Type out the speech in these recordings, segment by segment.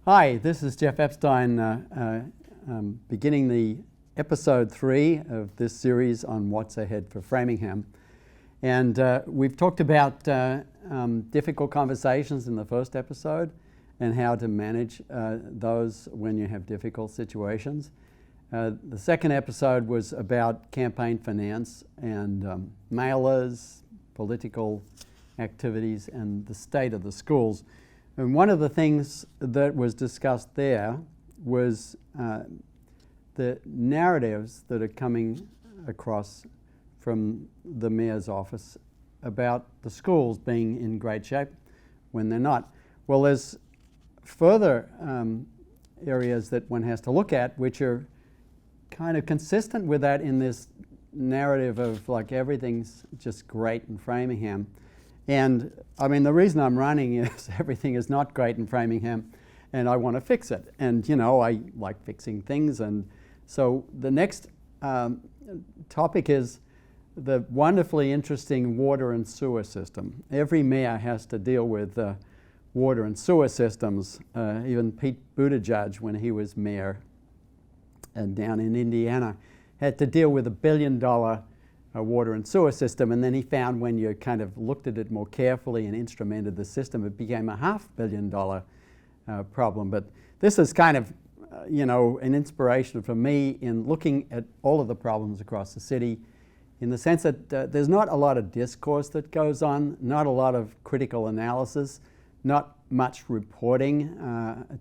Hi, this is Geoff Epstein, beginning the episode 3 of this series on what's ahead for Framingham. And we've talked about difficult conversations in the first episode and how to manage those when you have difficult situations. The second episode was about campaign finance and mailers, political activities, and the state of the schools. And one of the things that was discussed there was the narratives that are coming across from the mayor's office about the schools being in great shape when they're not. Well, there's further areas that one has to look at which are kind of consistent with that in this narrative of like everything's just great in Framingham. And I mean, the reason I'm running is everything is not great in Framingham and I want to fix it. And you know, I like fixing things. And so the next topic is the wonderfully interesting water and sewer system. Every mayor has to deal with water and sewer systems. Even Pete Buttigieg, when he was mayor down in Indiana, had to deal with $1 billion water and sewer system, and then he found when you kind of looked at it more carefully and instrumented the system, it became a $500 million problem. But this is kind of, an inspiration for me in looking at all of the problems across the city, in the sense that there's not a lot of discourse that goes on, not a lot of critical analysis, not much reporting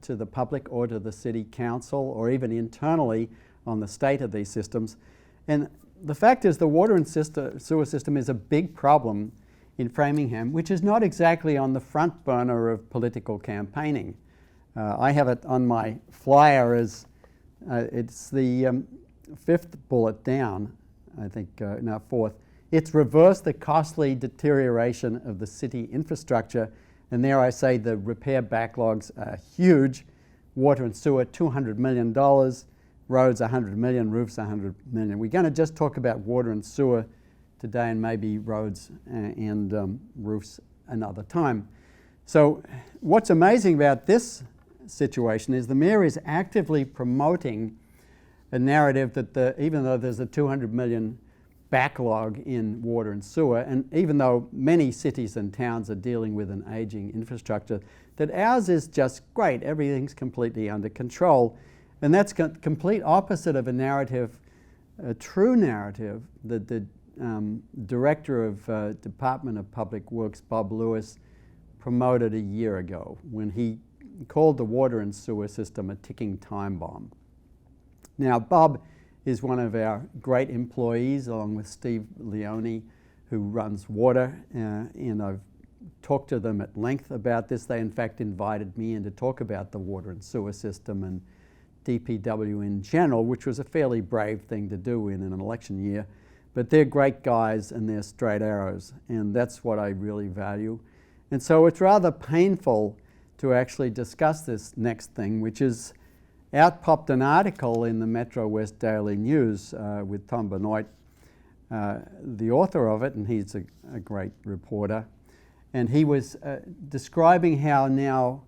to the public or to the city council or even internally on the state of these systems. And the fact is the water and sewer system is a big problem in Framingham, which is not exactly on the front burner of political campaigning. I have it on my flyer as it's the fifth bullet down, I think, now fourth. It's reverse the costly deterioration of the city infrastructure. And there I say the repair backlogs are huge. Water and sewer, $200 million. Roads, $100 million. Roofs, $100 million. We're going to just talk about water and sewer today and maybe roads and roofs another time. So what's amazing about this situation is the mayor is actively promoting a narrative that even though there's a $200 million backlog in water and sewer, and even though many cities and towns are dealing with an aging infrastructure, that ours is just great. Everything's completely under control. And that's complete opposite of a narrative, a true narrative, that the director of Department of Public Works, Bob Lewis, promoted a year ago when he called the water and sewer system a ticking time bomb. Now, Bob is one of our great employees, along with Steve Leone, who runs water, and I've talked to them at length about this. They, in fact, invited me in to talk about the water and sewer system and DPW in general, which was a fairly brave thing to do in an election year. But they're great guys and they're straight arrows, and that's what I really value. And so it's rather painful to actually discuss this next thing, which is out popped an article in the Metro West Daily News with Tom Benoit, the author of it, and he's a great reporter. And he was describing how now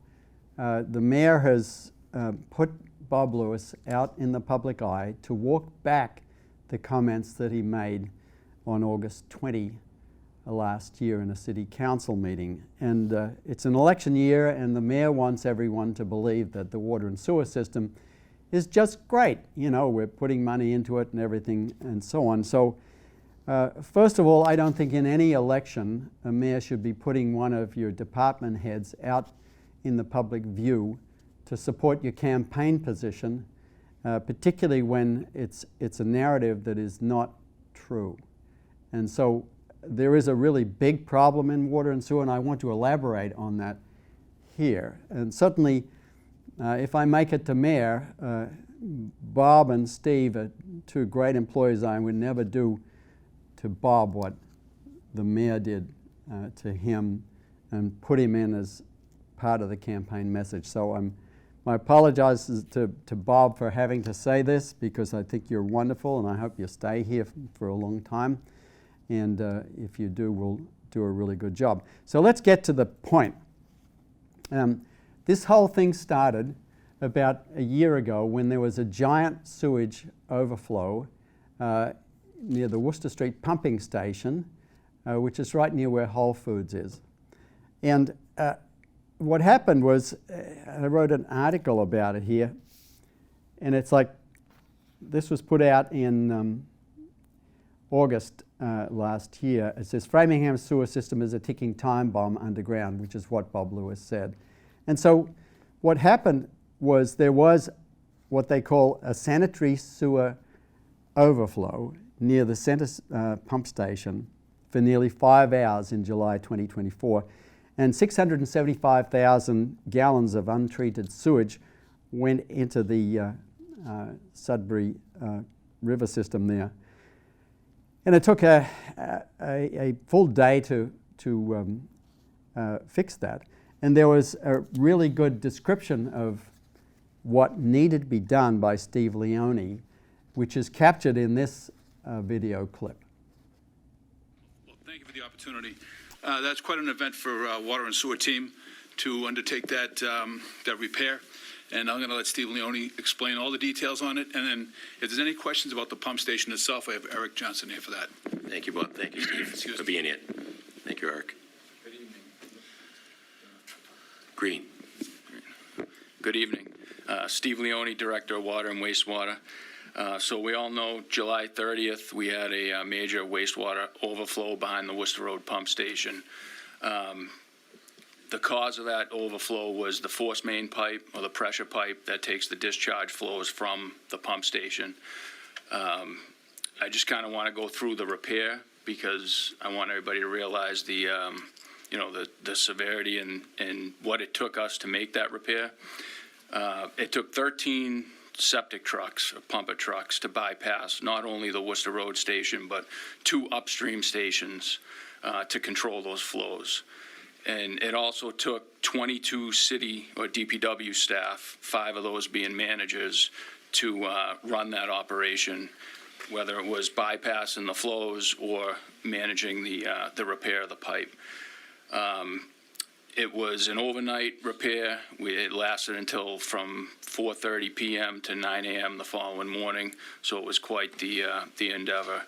the mayor has put Bob Lewis out in the public eye to walk back the comments that he made on August 20 last year in a city council meeting. And it's an election year, and the mayor wants everyone to believe that the water and sewer system is just great. You know, we're putting money into it and everything and so on. So first of all, I don't think in any election a mayor should be putting one of your department heads out in the public view to support your campaign position, particularly when it's a narrative that is not true. And so there is a really big problem in water and sewer, and I want to elaborate on that here. And certainly, if I make it to mayor, Bob and Steve are two great employees. I would never do to Bob what the mayor did to him and put him in as part of the campaign message. So my apologies to Bob for having to say this, because I think you're wonderful and I hope you stay here for a long time. And if you do, we'll do a really good job. So let's get to the point. This whole thing started about a year ago when there was a giant sewage overflow near the Worcester Street pumping station, which is right near where Whole Foods is. And what happened was, I wrote an article about it here, and it's like, this was put out in August last year. It says, Framingham's sewer system is a ticking time bomb underground, which is what Bob Lewis said. And so what happened was there was what they call a sanitary sewer overflow near the centre pump station for nearly 5 hours in July 2024. And 675,000 gallons of untreated sewage went into the Sudbury river system there. And it took a full day to fix that. And there was a really good description of what needed to be done by Steve Leone, which is captured in this video clip. Well, thank you for the opportunity. That's quite an event for water and sewer team to undertake that repair. And I'm going to let Steve Leone explain all the details on it. And then if there's any questions about the pump station itself, I have Eric Johnson here for that. Thank you, Bob. Thank you, Steve, for being here. Thank you, Eric. Good evening. Green. Good evening. Steve Leone, Director of Water and Wastewater. So we all know July 30th, we had a major wastewater overflow behind the Worcester Road pump station. The cause of that overflow was the force main pipe, or the pressure pipe that takes the discharge flows from the pump station. I just kind of want to go through the repair because I want everybody to realize the severity and what it took us to make that repair. It took 13 septic trucks, or pumper trucks, to bypass not only the Worcester Road station, but 2 upstream stations to control those flows. And it also took 22 city or DPW staff, 5 of those being managers, to run that operation, whether it was bypassing the flows or managing the repair of the pipe. It was an overnight repair. It lasted until from 4:30 p.m. to 9 a.m. the following morning, so it was quite the endeavor.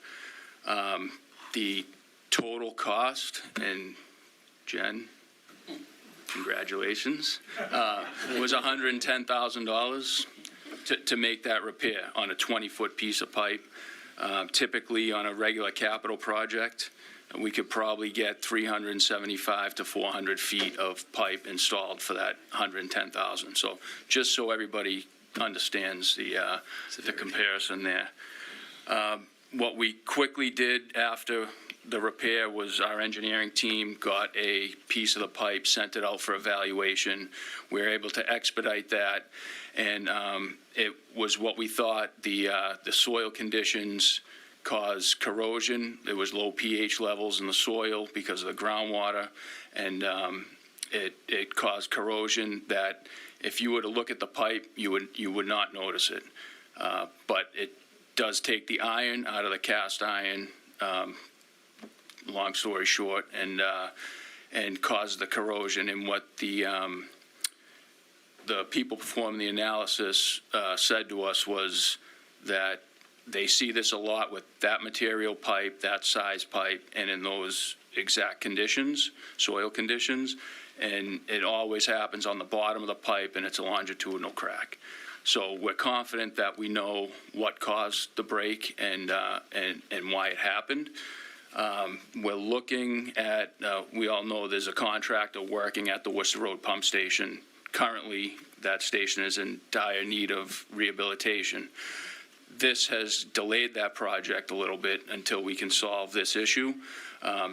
The total cost, and Jen, congratulations, was $110,000 to make that repair on a 20-foot piece of pipe. Typically, on a regular capital project, we could probably get 375 to 400 feet of pipe installed for that $110,000. So just so everybody understands the comparison there. What we quickly did after the repair was our engineering team got a piece of the pipe, sent it out for evaluation. We were able to expedite that, and it was what we thought. The soil conditions caused corrosion. There was low pH levels in the soil because of the groundwater, and it caused corrosion that if you were to look at the pipe, you would not notice it. But it does take the iron out of the cast iron, long story short, and cause the corrosion. And what the people performing the analysis said to us was that they see this a lot with that material pipe, that size pipe, and in those exact conditions, soil conditions, and it always happens on the bottom of the pipe, and it's a longitudinal crack. So we're confident that we know what caused the break and why it happened. We're looking at, we all know there's a contractor working at the Worcester Road pump station. Currently, that station is in dire need of rehabilitation. This has delayed that project a little bit until we can solve this issue.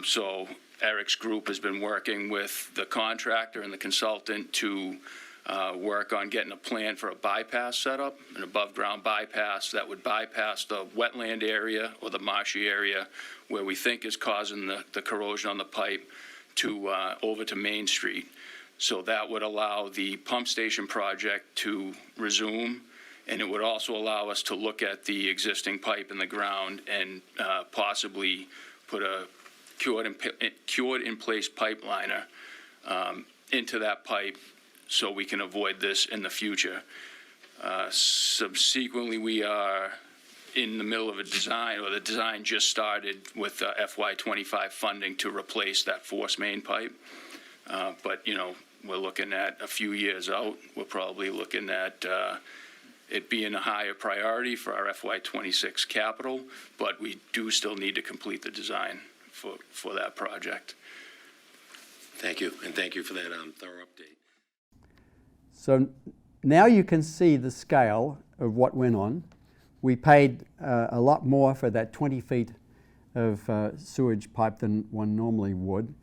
So Eric's group has been working with the contractor and the consultant to work on getting a plan for a bypass setup, an above-ground bypass that would bypass the wetland area or the marshy area where we think is causing the corrosion on the pipe to over to Main Street. So that would allow the pump station project to resume, and it would also allow us to look at the existing pipe in the ground and possibly put a cured in place pipe liner into that pipe so we can avoid this in the future. Subsequently, we are in the middle of a design, or the design just started with FY25 funding to replace that force main pipe. But, you know, we're looking at a few years out. We're probably looking at it being a higher priority for our FY26 capital, but we do still need to complete the design for that project. Thank you, and thank you for that thorough update. So now you can see the scale of what went on. We paid a lot more for that 20 feet of sewage pipe than one normally would.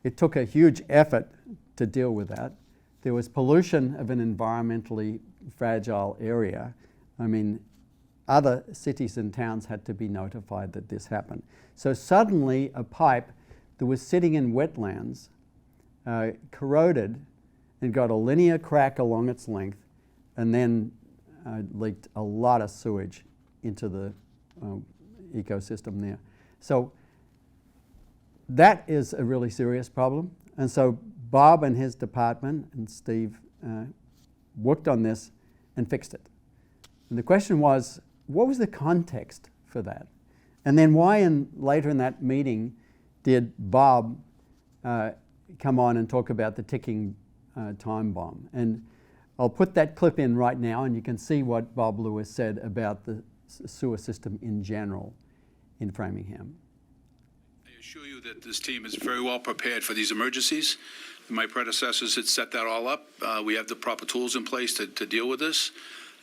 It took a huge effort to deal with that. There was pollution of an environmentally fragile area. I mean, other cities and towns had to be notified that this happened. So suddenly a pipe that was sitting in wetlands corroded and got a linear crack along its length, and then leaked a lot of sewage into the ecosystem there. So that is a really serious problem. And so Bob and his department and Steve worked on this and fixed it. And the question was, what was the context for that? And then why later in that meeting did Bob come on and talk about the ticking time bomb? And I'll put that clip in right now, and you can see what Bob Lewis said about the sewer system in general in Framingham. I assure you that this team is very well prepared for these emergencies. My predecessors had set that all up. We have the proper tools in place to deal with this.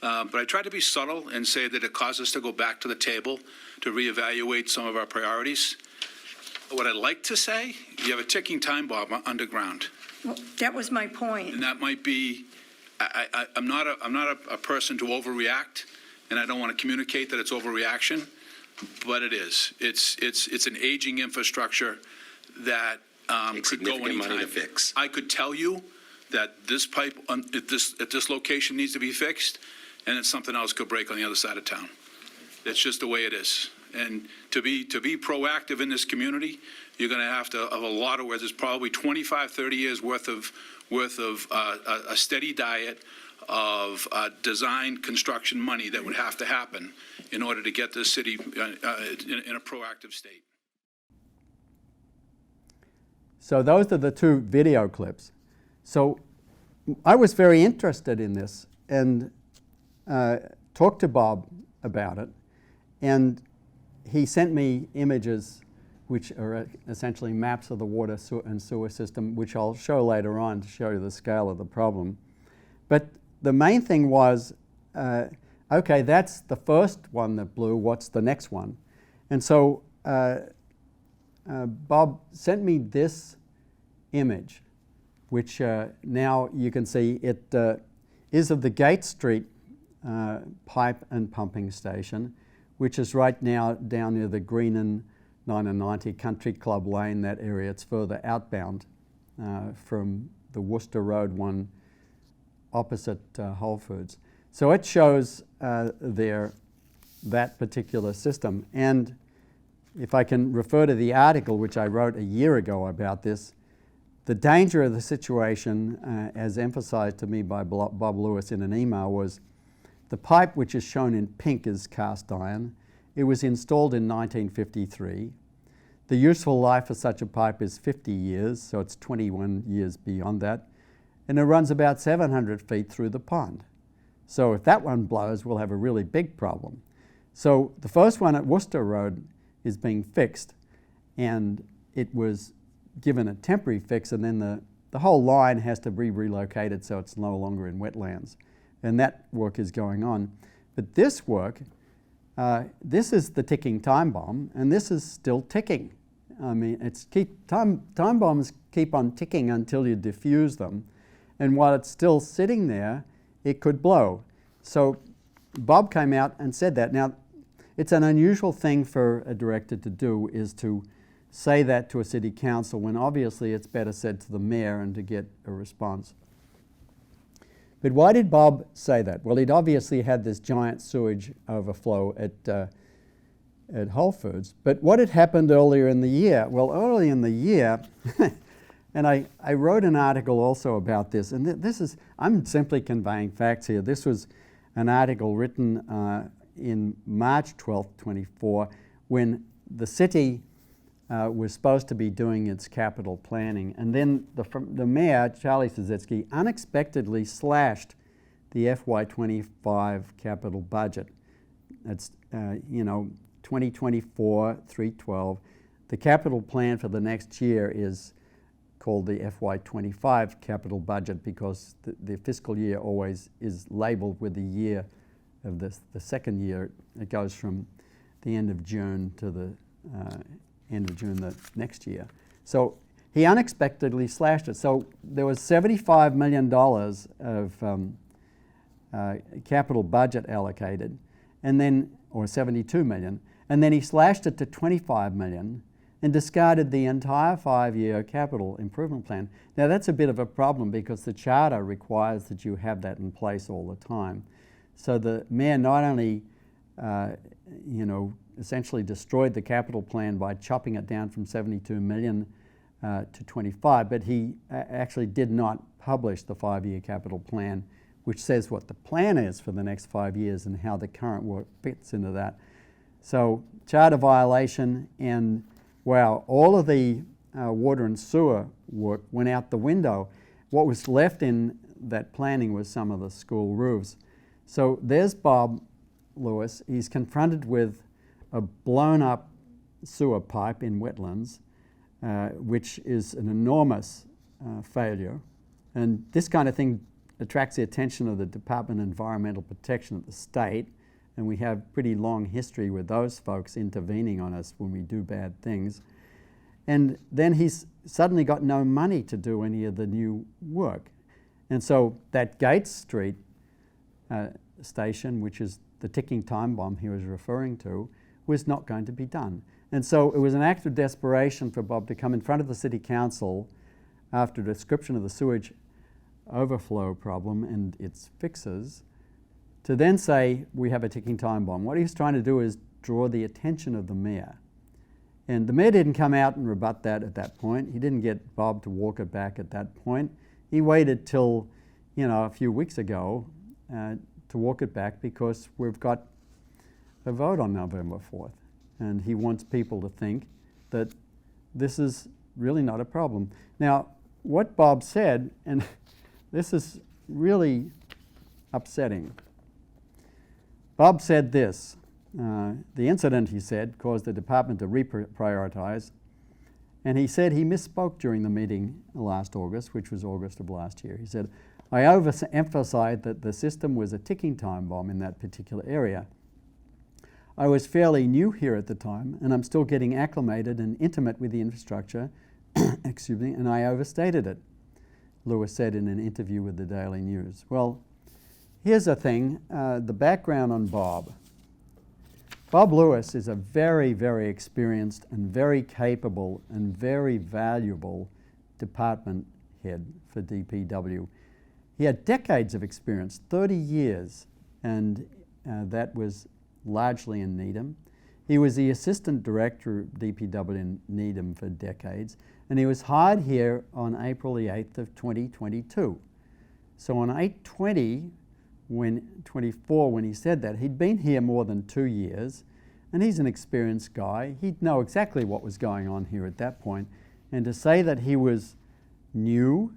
But I tried to be subtle and say that it caused us to go back to the table to reevaluate some of our priorities. What I'd like to say, you have a ticking time bomb underground. Well, that was my point. And that might be, I'm not a person to overreact, and I don't want to communicate that it's overreaction, but it is. It's an aging infrastructure that could go anytime. Money to fix. I could tell you that this pipe at this location needs to be fixed, and then something else could break on the other side of town. That's just the way it is. And to be proactive in this community, you're going to have a lot of where there's probably 25, 30 years worth of a steady diet of design construction money that would have to happen in order to get this city in a proactive state. So those are the two video clips. So I was very interested in this and talked to Bob about it, and he sent me images which are essentially maps of the water and sewer system, which I'll show later on to show you the scale of the problem. But the main thing was, okay, that's the first one that blew, what's the next one? And so Bob sent me this image, which now you can see it is of the Gate Street pipe and pumping station, which is right now down near the Greenan 990 Country Club Lane, that area. It's further outbound from the Worcester Road one opposite Whole Foods. So it shows there that particular system. And if I can refer to the article which I wrote a year ago about this, the danger of the situation, as emphasized to me by Bob Lewis in an email, was the pipe, which is shown in pink, is cast iron. It was installed in 1953. The useful life of such a pipe is 50 years, so it's 21 years beyond that. And it runs about 700 feet through the pond. So if that one blows, we'll have a really big problem. So the first one at Worcester Road is being fixed, and it was given a temporary fix, and then the whole line has to be relocated so it's no longer in wetlands. And that work is going on. But this work, this is the ticking time bomb, and this is still ticking. I mean, time bombs keep on ticking until you diffuse them. And while it's still sitting there, it could blow. So Bob came out and said that. Now, it's an unusual thing for a director to do, is to say that to a city council when obviously it's better said to the mayor and to get a response. But why did Bob say that? Well, he'd obviously had this giant sewage overflow at Whole Foods. But what had happened earlier in the year? Well, early in the year, And I wrote an article also about this, and this is, I'm simply conveying facts here. This was an article written in March 12th, 24, when the city was supposed to be doing its capital planning. And then the mayor, Charlie Sisitsky, unexpectedly slashed the FY25 capital budget. That's, 2024, 312. The capital plan for the next year is called the FY25 capital budget because the fiscal year always is labeled with the year of the second year. It goes from the end of June to the end of June the next year. So he unexpectedly slashed it. So there was $75 million of capital budget allocated, and then, or 72 million, and then he slashed it to 25 million and discarded the entire 5-year capital improvement plan. Now that's a bit of a problem because the charter requires that you have that in place all the time. So the mayor not only, essentially destroyed the capital plan by chopping it down from 72 million to 25, but he actually did not publish the 5-year capital plan, which says what the plan is for the next 5 years and how the current work fits into that. So charter violation, and wow, all of the water and sewer work went out the window. What was left in that planning was some of the school roofs. So there's Bob Lewis. He's confronted with a blown up sewer pipe in wetlands, which is an enormous failure. And this kind of thing attracts the attention of the Department of Environmental Protection at the state, and we have pretty long history with those folks intervening on us when we do bad things. And then he's suddenly got no money to do any of the new work. And so that Gates Street station, which is the ticking time bomb he was referring to, was not going to be done. And so it was an act of desperation for Bob to come in front of the City Council after a description of the sewage overflow problem and its fixes, to then say, we have a ticking time bomb. What he was trying to do is draw the attention of the mayor. And the mayor didn't come out and rebut that at that point. He didn't get Bob to walk it back at that point. He waited till, a few weeks ago to walk it back because we've got a vote on November 4th. And he wants people to think that this is really not a problem. Now, what Bob said, and this is really upsetting. Bob said this, the incident, he said, caused the department to reprioritize, and he said he misspoke during the meeting last August, which was August of last year. He said, I overemphasized that the system was a ticking time bomb in that particular area. I was fairly new here at the time, and I'm still getting acclimated and intimate with the infrastructure, excuse me, and I overstated it, Lewis said in an interview with the Daily News. Well, here's the thing, the background on Bob. Bob Lewis is a very, very experienced and very capable and very valuable department head for DPW. He had decades of experience, 30 years, and that was largely in Needham. He was the assistant director of DPW in Needham for decades, and he was hired here on April the 8th of 2022. So on 8/20, 24, when he said that, he'd been here more than 2 years, and he's an experienced guy. He'd know exactly what was going on here at that point. And to say that he was new,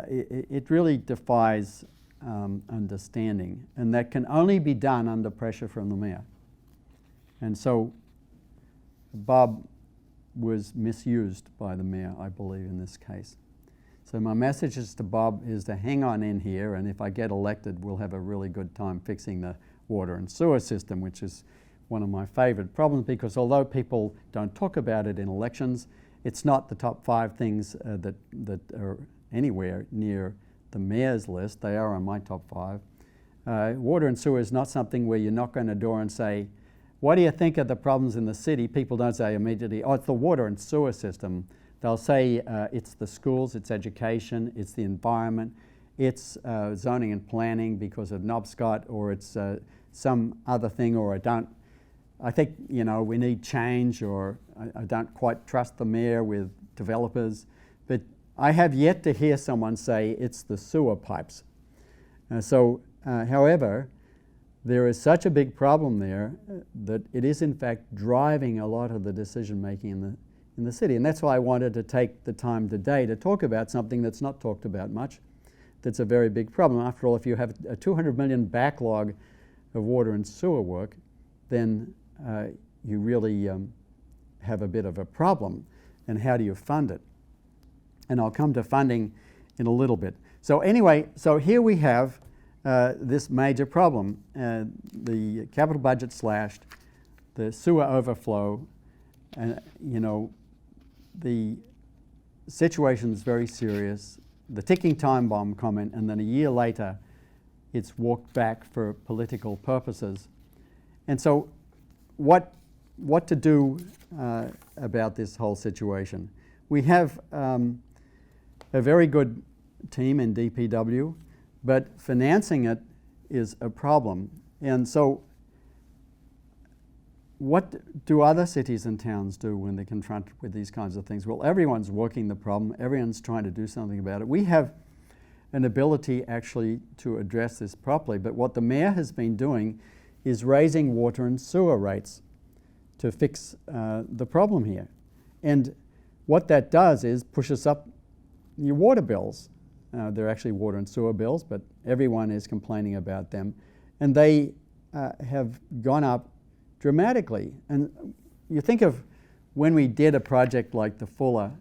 it really defies understanding, and that can only be done under pressure from the mayor. And so Bob was misused by the mayor, I believe, in this case. So my message is to Bob is to hang on in here, and if I get elected, we'll have a really good time fixing the water and sewer system, which is one of my favorite problems, because although people don't talk about it in elections, it's not the top 5 things that are anywhere near the mayor's list. They are on my top 5. Water and sewer is not something where you knock on a door and say, what do you think of the problems in the city? People don't say immediately, oh, it's the water and sewer system. They'll say it's the schools, it's education, it's the environment, it's zoning and planning because of Knobscott, or it's some other thing, or I think, we need change, or I don't quite trust the mayor with developers. But I have yet to hear someone say it's the sewer pipes. However, there is such a big problem there that it is in fact driving a lot of the decision making in the city. And that's why I wanted to take the time today to talk about something that's not talked about much, that's a very big problem. After all, if you have a 200 million backlog of water and sewer work, then you really have a bit of a problem. And how do you fund it? And I'll come to funding in a little bit. So anyway, so here we have this major problem. The capital budget slashed, the sewer overflow, and the situation is very serious. The ticking time bomb comment, and then a year later, it's walked back for political purposes. And so what to do about this whole situation? We have a very good team in DPW, but financing it is a problem. And so what do other cities and towns do when they're confronted with these kinds of things? Well, everyone's working the problem. Everyone's trying to do something about it. We have an ability actually to address this properly, but what the mayor has been doing is raising water and sewer rates to fix the problem here. And what that does is pushes up your water bills. They're actually water and sewer bills, but everyone is complaining about them. And they have gone up dramatically. And you think of when we did a project like the Fuller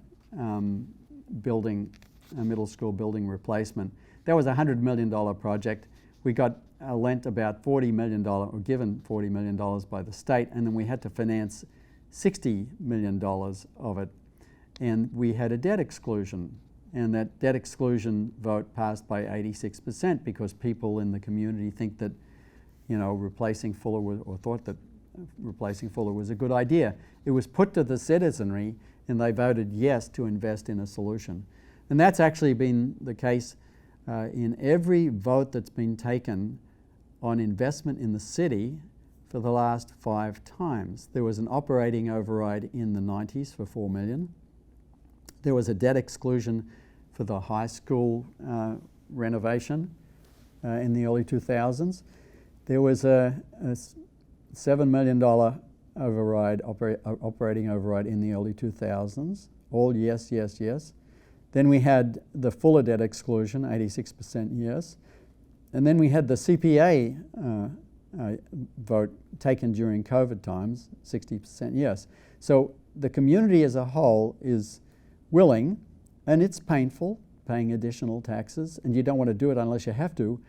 building, middle school building replacement, that was a $100 million project. We got lent about $40 million, or given $40 million by the state, and then we had to finance $60 million of it. And we had a debt exclusion. And that debt exclusion vote passed by 86% because people in the community think that, replacing Fuller thought that replacing Fuller was a good idea. It was put to the citizenry, and they voted yes to invest in a solution. And that's actually been the case in every vote that's been taken on investment in the city for the last 5 times. There was an operating override in the 90s for $4 million. There was a debt exclusion for the high school renovation in the early 2000s. There was a $7 million operating override in the early 2000s. All yes, yes, yes. Then we had the Fuller debt exclusion, 86% yes. And then we had the CPA vote taken during COVID times, 60% yes. So the community as a whole is willing, and it's painful, paying additional taxes, and you don't want to do it unless you have to,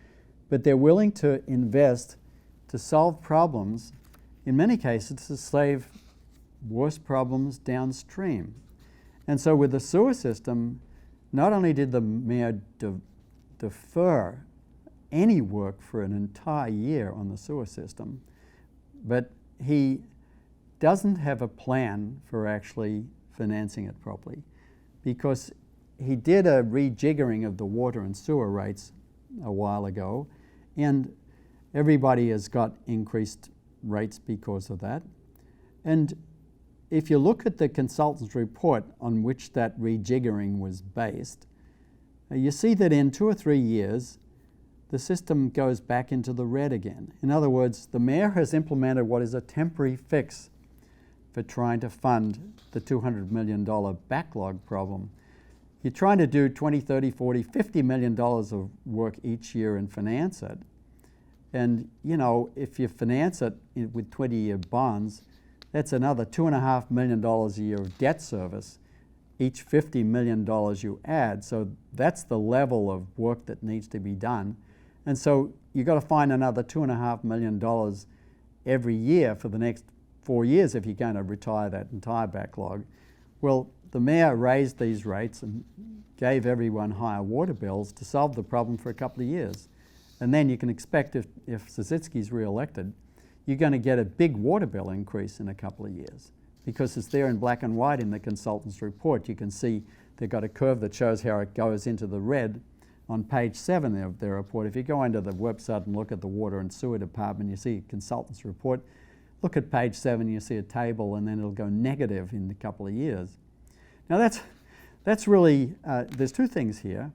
but they're willing to invest to solve problems, in many cases to save worse problems downstream. And so with the sewer system, not only did the mayor defer any work for an entire year on the sewer system, but he doesn't have a plan for actually financing it properly, because he did a rejiggering of the water and sewer rates a while ago, and everybody has got increased rates because of that. And if you look at the consultant's report on which that rejiggering was based, you see that in 2 or 3 years, the system goes back into the red again. In other words, the mayor has implemented what is a temporary fix for trying to fund the $200 million backlog problem. You're trying to do $20, $30, $40, $50 million of work each year and finance it. And, if you finance it with 20-year bonds, that's another $2.5 million a year of debt service, each $50 million you add. So that's the level of work that needs to be done. And so you've got to find another $2.5 million every year for the next 4 years if you're going to retire that entire backlog. Well, the mayor raised these rates and gave everyone higher water bills to solve the problem for a couple of years. And then you can expect if Sisitsky's re-elected, you're going to get a big water bill increase in a couple of years, because it's there in black and white in the consultant's report. You can see they've got a curve that shows how it goes into the red on page 7 of their report. If you go into the website and look at the water and sewer department, you see a consultant's report. Look at page 7, you see a table, and then it'll go negative in a couple of years. Now that's really, there's two things here.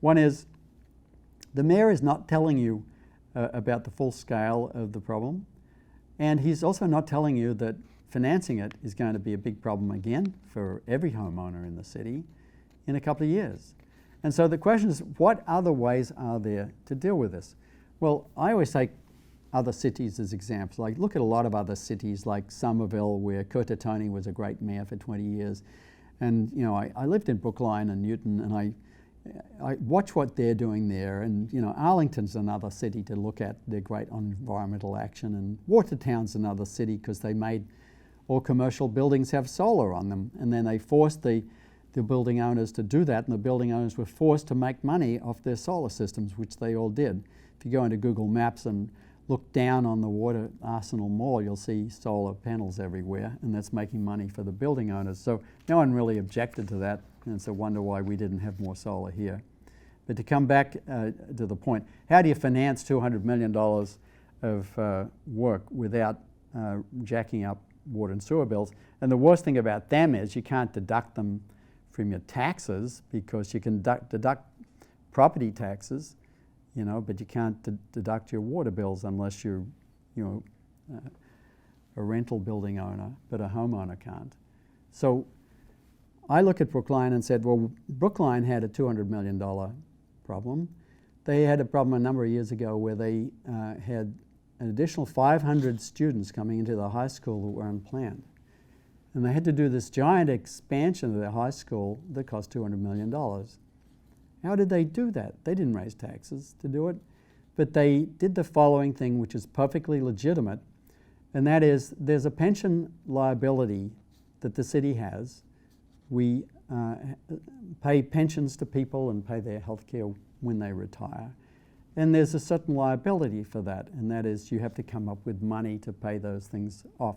One is the mayor is not telling you about the full scale of the problem, and he's also not telling you that financing it is going to be a big problem again for every homeowner in the city in a couple of years. And so the question is, what other ways are there to deal with this? Well, I always take other cities as examples. Like, look at a lot of other cities like Somerville, where Curtatone was a great mayor for 20 years. And you know, I lived in Brookline and Newton, and I watch what they're doing there. And you know, Arlington's another city to look at. They're great on environmental action. And Watertown's another city because they made all commercial buildings have solar on them. And then they forced the building owners to do that, and the building owners were forced to make money off their solar systems, which they all did. If you go into Google Maps and look down on the Water Arsenal Mall, you'll see solar panels everywhere, and that's making money for the building owners. So no one really objected to that, and it's a wonder why we didn't have more solar here. But to come back to the point, how do you finance $200 million of work without jacking up water and sewer bills? And the worst thing about them is you can't deduct them from your taxes, because you can deduct property taxes, you know, but you can't deduct your water bills unless you're, you know, a rental building owner, but a homeowner can't. So I look at Brookline and said, well, Brookline had a $200 million problem. They had a problem a number of years ago where they had an additional 500 students coming into the high school that were unplanned. And they had to do this giant expansion of their high school that cost $200 million. How did they do that? They didn't raise taxes to do it, but they did the following thing, which is perfectly legitimate, and that is there's a pension liability that the city has. We pay pensions to people and pay their health care when they retire. And there's a certain liability for that, and that is you have to come up with money to pay those things off.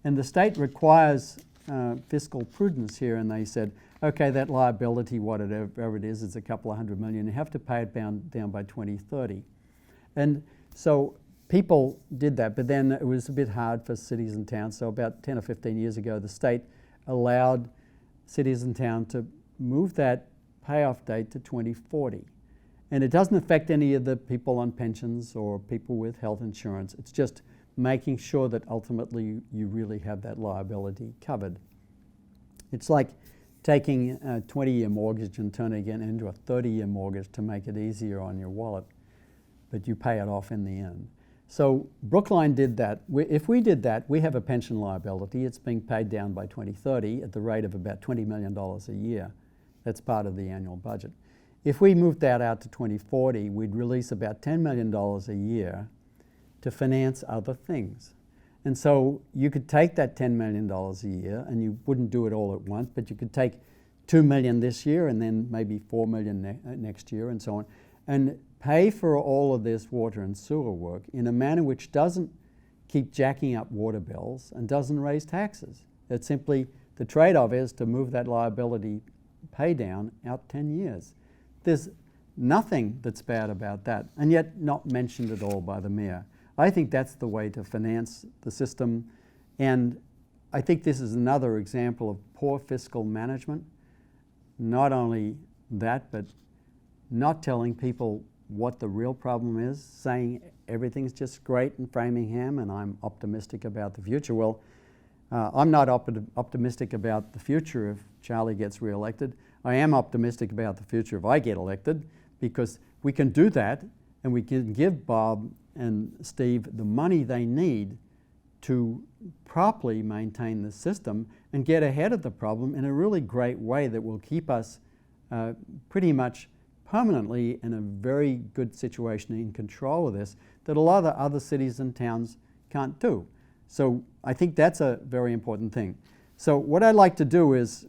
And the state requires fiscal prudence here, and they said, okay, that liability, whatever it is a couple of $100 million. You have to pay it down by 2030. And so people did that, but then it was a bit hard for cities and towns. So about 10 or 15 years ago, the state allowed cities and towns to move that payoff date to 2040. And it doesn't affect any of the people on pensions or people with health insurance. It's just making sure that ultimately you really have that liability covered. It's like taking a 20-year mortgage and turning it into a 30-year mortgage to make it easier on your wallet, but you pay it off in the end. So Brookline did that. If we did that, we have a pension liability. It's being paid down by 2030 at the rate of about $20 million a year. That's part of the annual budget. If we moved that out to 2040, we'd release about $10 million a year to finance other things. And so you could take that $10 million a year, and you wouldn't do it all at once, but you could take $2 million this year and then maybe $4 million next year and so on, and pay for all of this water and sewer work in a manner which doesn't keep jacking up water bills and doesn't raise taxes. It's simply, the trade-off is to move that liability pay down out 10 years. There's nothing that's bad about that, and yet not mentioned at all by the mayor. I think that's the way to finance the system, and I think this is another example of poor fiscal management. Not only that, but not telling people what the real problem is, saying everything's just great in Framingham and I'm optimistic about the future. Well, I'm not optimistic about the future if Charlie gets re-elected. I am optimistic about the future if I get elected, because we can do that and we can give Bob and Steve the money they need to properly maintain the system and get ahead of the problem in a really great way that will keep us pretty much permanently in a very good situation in control of this that a lot of other cities and towns can't do. So I think that's a very important thing. So what I'd like to do is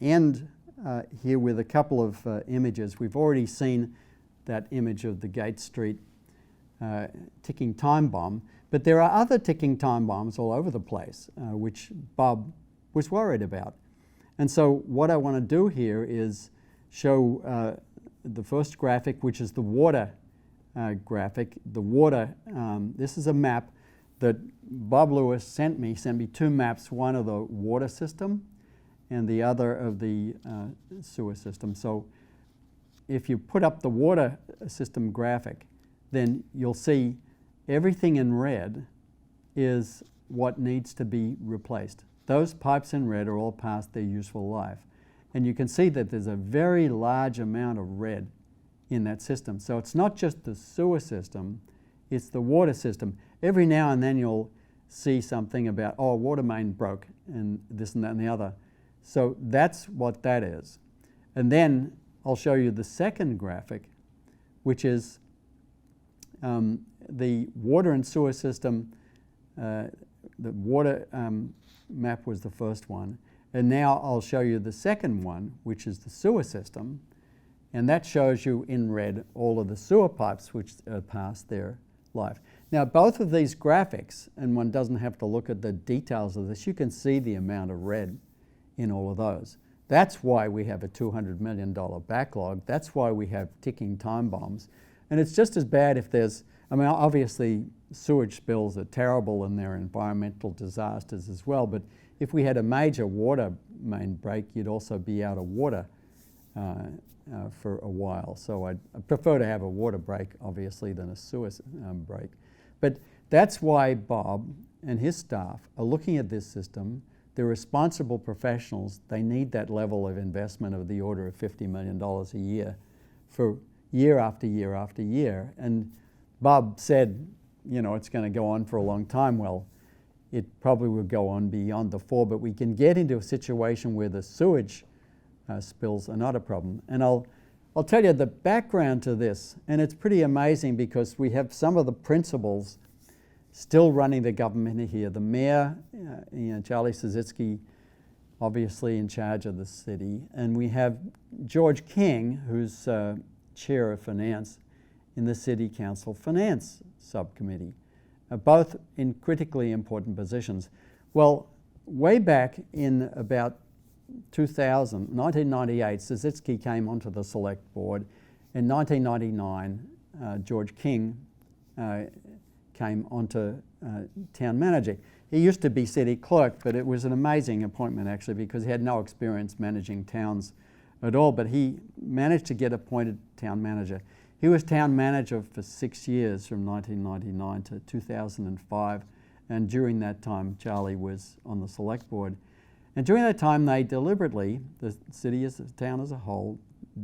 end here with a couple of images. We've already seen that image of the Gate Street ticking time bomb, but there are other ticking time bombs all over the place, which Bob was worried about. And so what I want to do here is show the first graphic, which is the water graphic. The water, this is a map that Bob Lewis sent me two maps, one of the water system and the other of the sewer system. So if you put up the water system graphic, then you'll see everything in red is what needs to be replaced. Those pipes in red are all past their useful life. And you can see that there's a very large amount of red in that system. So it's not just the sewer system, it's the water system. Every now and then you'll see something about, oh, a water main broke and this and that and the other. So that's what that is. And then I'll show you the second graphic, which is the water and sewer system. The water map was the first one. And now I'll show you the second one, which is the sewer system. And that shows you in red all of the sewer pipes which are past their life. Now, both of these graphics, and one doesn't have to look at the details of this, you can see the amount of red in all of those. That's why we have a $200 million backlog. That's why we have ticking time bombs. And it's just as bad if there's, I mean, obviously sewage spills are terrible and they're environmental disasters as well, but if we had a major water main break, you'd also be out of water for a while. So I prefer to have a water break, obviously, than a sewer break. But that's why Bob and his staff are looking at this system. They're responsible professionals. They need that level of investment of the order of $50 million a year for year after year after year. And Bob said, you know, it's going to go on for a long time. Well, it probably will go on beyond the 4, but we can get into a situation where the sewage spills are not a problem. And I'll tell you the background to this, and it's pretty amazing because we have some of the principals still running the government here. The mayor, Charlie Sisitsky, obviously in charge of the city, and we have George King, who's chair of finance in the City Council Finance Subcommittee, both in critically important positions. Well, way back in about 1998, Sisitsky came onto the select board. In 1999, George King came onto town manager. He used to be city clerk, but it was an amazing appointment actually because he had no experience managing towns at all, but he managed to get appointed town manager. He was town manager for 6 years from 1999 to 2005, and during that time Charlie was on the select board. And during that time they deliberately, the city as a town as a whole,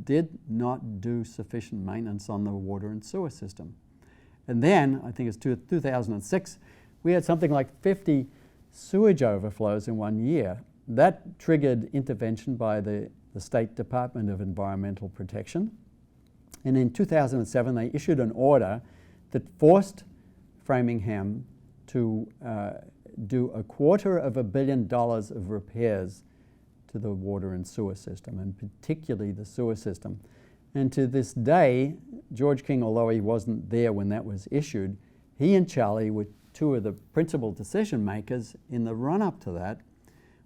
did not do sufficient maintenance on the water and sewer system. And then, I think it's 2006, we had something like 50 sewage overflows in 1 year. That triggered intervention by the State Department of Environmental Protection. And in 2007, they issued an order that forced Framingham to do $250 million of repairs to the water and sewer system, and particularly the sewer system. And to this day, George King, although he wasn't there when that was issued, he and Charlie were two of the principal decision makers in the run-up to that,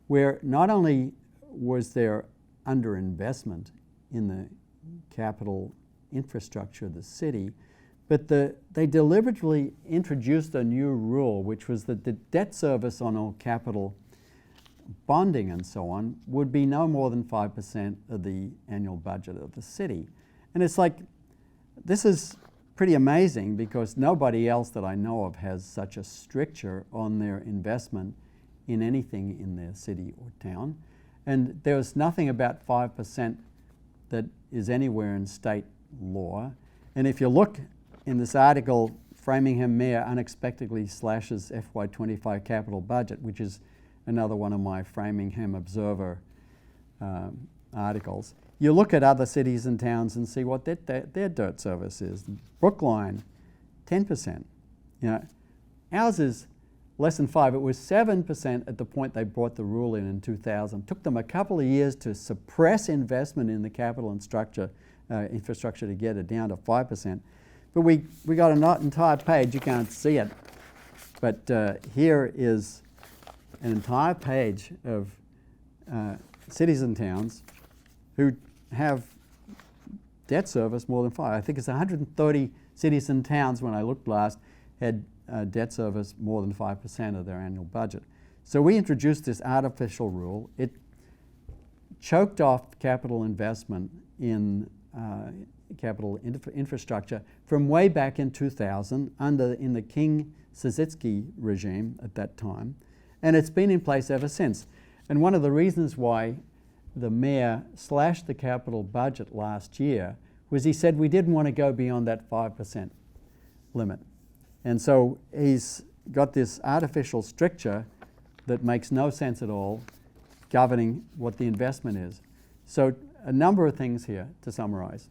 where not only was there underinvestment in the capital infrastructure of the city, but they deliberately introduced a new rule, which was that the debt service on all capital bonding and so on would be no more than 5% of the annual budget of the city. And it's like, this is pretty amazing because nobody else that I know of has such a stricture on their investment in anything in their city or town. And there's nothing about 5% that is anywhere in state law. And if you look in this article, Framingham Mayor unexpectedly slashes FY25 capital budget, which is another one of my Framingham Observer articles. You look at other cities and towns and see what their dirt service is. Brookline, 10%. You know, ours is less than 5%. It was 7% at the point they brought the rule in 2000. It took them a couple of years to suppress investment in the capital and infrastructure to get it down to 5%. But we got an entire page. You can't see it, but here is an entire page of cities and towns who have debt service more than 5. I think it's 130 cities and towns when I looked last had debt service more than 5% of their annual budget. So we introduced this artificial rule. It choked off capital investment in capital infrastructure from way back in 2000 in the King Sisitsky regime at that time, and it's been in place ever since. And one of the reasons why the mayor slashed the capital budget last year was he said we didn't want to go beyond that 5% limit. And so he's got this artificial stricture that makes no sense at all governing what the investment is. So a number of things here to summarize.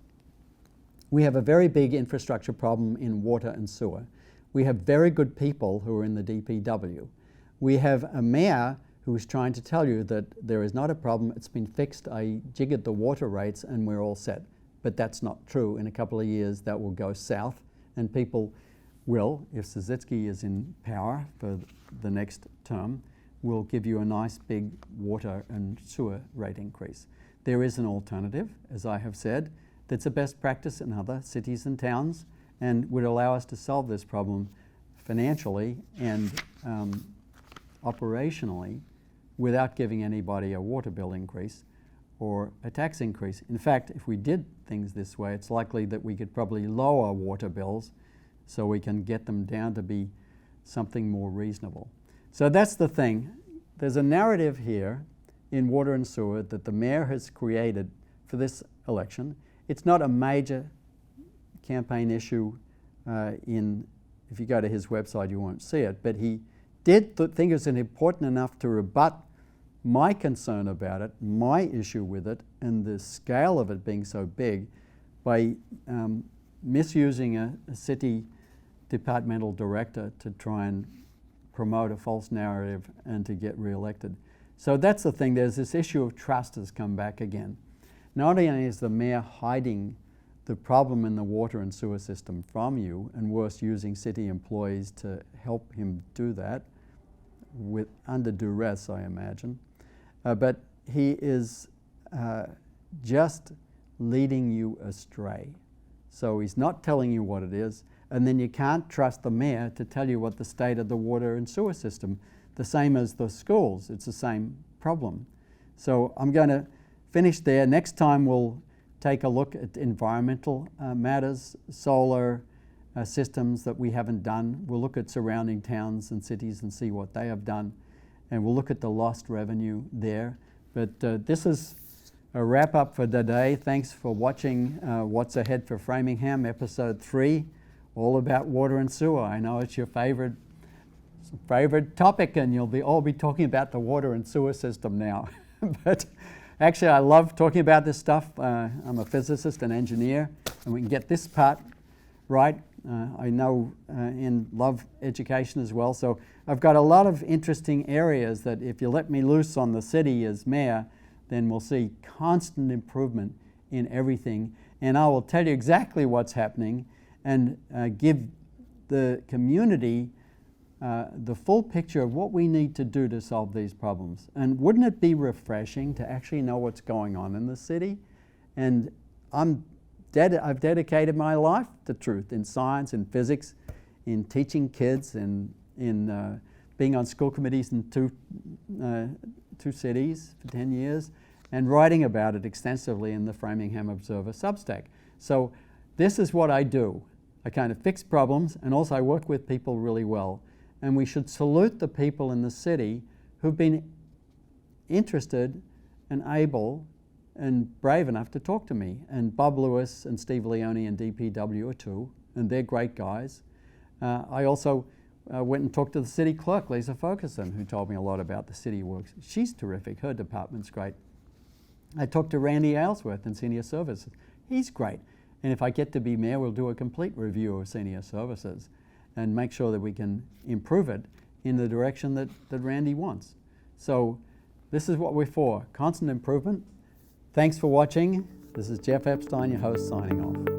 We have a very big infrastructure problem in water and sewer. We have very good people who are in the DPW. We have a mayor who is trying to tell you that there is not a problem, it's been fixed, I jiggered the water rates and we're all set. But that's not true. In a couple of years that will go south, and people will, if Sisitsky is in power for the next term, will give you a nice big water and sewer rate increase. There is an alternative, as I have said, that's a best practice in other cities and towns and would allow us to solve this problem financially and operationally without giving anybody a water bill increase or a tax increase. In fact, if we did things this way, it's likely that we could probably lower water bills so we can get them down to be something more reasonable. So that's the thing. There's a narrative here in water and sewer that the mayor has created for this election. It's not a major campaign issue if you go to his website you won't see it, but he did think it was important enough to rebut my concern about it, my issue with it, and the scale of it being so big by misusing a city departmental director to try and promote a false narrative and to get re-elected. So that's the thing, there's this issue of trust has come back again. Not only is the mayor hiding the problem in the water and sewer system from you, and worse, using city employees to help him do that, under duress, I imagine, but he is just leading you astray. So he's not telling you what it is, and then you can't trust the mayor to tell you what the state of the water and sewer system, the same as the schools, it's the same problem. So I'm going to finish there. Next time we'll take a look at environmental matters, solar systems that we haven't done. We'll look at surrounding towns and cities and see what they have done, and we'll look at the lost revenue there. But this is a wrap up for today. Thanks for watching What's Ahead for Framingham, episode 3, all about water and sewer. I know it's your favorite topic, and you'll all be talking about the water and sewer system now. But actually, I love talking about this stuff. I'm a physicist and engineer, and we can get this part right. I know and love education as well. So I've got a lot of interesting areas that if you let me loose on the city as mayor, then we'll see constant improvement in everything. And I will tell you exactly what's happening and give the community the full picture of what we need to do to solve these problems. And wouldn't it be refreshing to actually know what's going on in the city? And I've dedicated my life to truth in science and physics, in teaching kids, and in being on school committees in two cities for 10 years, and writing about it extensively in the Framingham Observer Substack. So this is what I do. I kind of fix problems, and also I work with people really well. And we should salute the people in the city who've been interested and able and brave enough to talk to me. And Bob Lewis and Steve Leone and DPW are two, and they're great guys. I also went and talked to the city clerk, Lisa Ferguson, who told me a lot about the city works. She's terrific. Her department's great. I talked to Randy Aylesworth in Senior Services. He's great. And if I get to be mayor, we'll do a complete review of Senior Services and make sure that we can improve it in the direction that Randy wants. So this is what we're for, constant improvement. Thanks for watching. This is Geoff Epstein, your host, signing off.